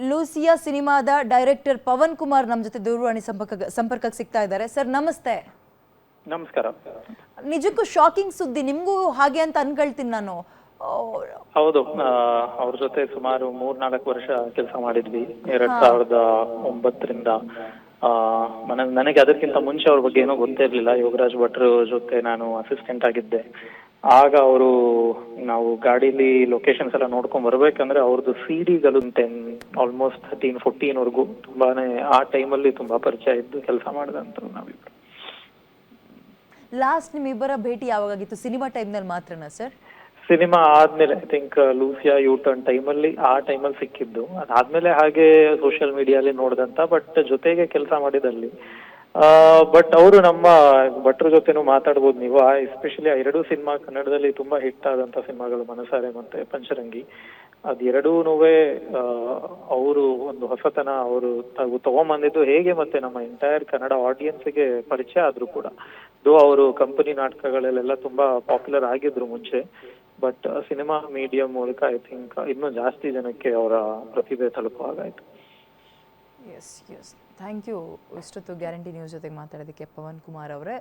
Lucia ಸಿನಿಮಾದ director Pavan Kumar ನಮ್ಮ ಜೊತೆ ದೂರವಾಣಿ ಸಂಪರ್ಕಕ್ಕೆ ಸಿಗ್ತಾ ಇದ್ದಾರೆ. ಸರ್ ನಮಸ್ತೆ. ನಮಸ್ಕಾರ. ನಿಜಕ್ಕೂ ಶಾಕಿಂಗ್ ಸುದ್ದಿ, ನಿಮಗೂ ಹಾಗೆ ಅಂತ ಅನ್ಕೊಳ್ತೀನಿ ನಾನು. ಹೌದು, ಅವ್ರ ಜೊತೆ ಸುಮಾರು 3-4 ವರ್ಷ ಕೆಲಸ ಮಾಡಿದ್ವಿ 2009ರಿಂದ. ನನಗೆ ಅದಕ್ಕಿಂತ ಮುಂಚೆ ಅವ್ರ ಬಗ್ಗೆ ಏನೋ ಗೊತ್ತೇ ಇರ್ಲಿಲ್ಲ. ಯೋಗರಾಜ್ ಭಟ್ರು ಜೊತೆ ನಾನು ಅಸಿಸ್ಟೆಂಟ್ ಆಗಿದ್ದೆ. ಆಗ ಅವರು ನಾವು ಗಾಡಿಲಿ ಲೊಕೇಶನ್ಸ್ ಎಲ್ಲ ನೋಡ್ಕೊಂಡ್ ಬರ್ಬೇಕಂದ್ರೆ ಅವ್ರದ್ದು ಸಿಡಿಗಳು 10 ಆಲ್ಮೋಸ್ಟ್ 13-14 ವರ್ಗೂ ತುಂಬಾನೇ ಆ ಟೈಮಲ್ಲಿ ತುಂಬಾ ಪರಿಚಯ ಇದ್ದು ಕೆಲಸ ಮಾಡಿದಂತ ನಾವಿಬ್ರು. ಲಾಸ್ಟ್ ನಿಮ್ಮಿಬ್ಬರ ಭೇಟಿ ಯಾವಾಗಾಗಿತ್ತು? ಸಿನಿಮಾ ಟೈಮ್ನಲ್ಲಿ ಮಾತ್ರನಾ ಸರ್? ಸಿನಿಮಾ ಆದ್ಮೇಲೆ ಐ ಥಿಂಕ್ ಲೂಸಿಯಾ ಯೂಟರ್ನ್ ಟೈಮಲ್ಲಿ ಸಿಕ್ಕಿದ್ದು. ಅದಾದ್ಮೇಲೆ ಹಾಗೆ ಸೋಷಿಯಲ್ ಮೀಡಿಯಾಲಿ ನೋಡ್ದಂತ, ಬಟ್ ಜೊತೆಗೆ ಕೆಲಸ ಮಾಡಿದಲ್ಲಿ. ಬಟ್ ಅವರು ನಮ್ಮ ಭಟ್ರ ಜೊತೆನೂ ಮಾತಾಡ್ಬೋದು ನೀವು. ಎಸ್ಪೆಷಲಿ 2 ಸಿನಿಮಾ ಕನ್ನಡದಲ್ಲಿ ತುಂಬಾ ಹಿಟ್ ಆದಂತ ಸಿನಿಮಾಗಳು, ಮನಸಾರೆ ಮತ್ತೆ ಪಂಚರಂಗಿ. ಅದೆರಡೂನು ಅವರು ಒಂದು ಹೊಸತನ ಅವರು ತಗೊಂಬಂದಿದ್ದು ಹೇಗೆ, ಮತ್ತೆ ನಮ್ಮ ಎಂಟೈರ್ ಕನ್ನಡ ಆಡಿಯನ್ಸ್ಗೆ ಪರಿಚಯ ಆದ್ರು ಕೂಡ. ಅವರು ಕಂಪನಿ ನಾಟಕಗಳಲ್ಲೆಲ್ಲ ತುಂಬಾ ಪಾಪ್ಯುಲರ್ ಆಗಿದ್ರು ಮುಂಚೆ, ಬಟ್ ಸಿನಿಮಾ ಮೀಡಿಯಂ ಮೂಲಕ ಐ ಥಿಂಕ್ ಇನ್ನೂ ಜಾಸ್ತಿ ಜನಕ್ಕೆ ಅವರ ಪ್ರತಿಭೆ ತಲುಪುವಾಗಾಯ್ತು. Yes thank you. ಇಷ್ಟೊತ್ತು ಗ್ಯಾರಂಟಿ ನ್ಯೂಸ್ ಜೊತೆಗೆ ಮಾತಾಡೋದಕ್ಕೆ ಪವನ್ ಕುಮಾರ್ ಅವರೇ.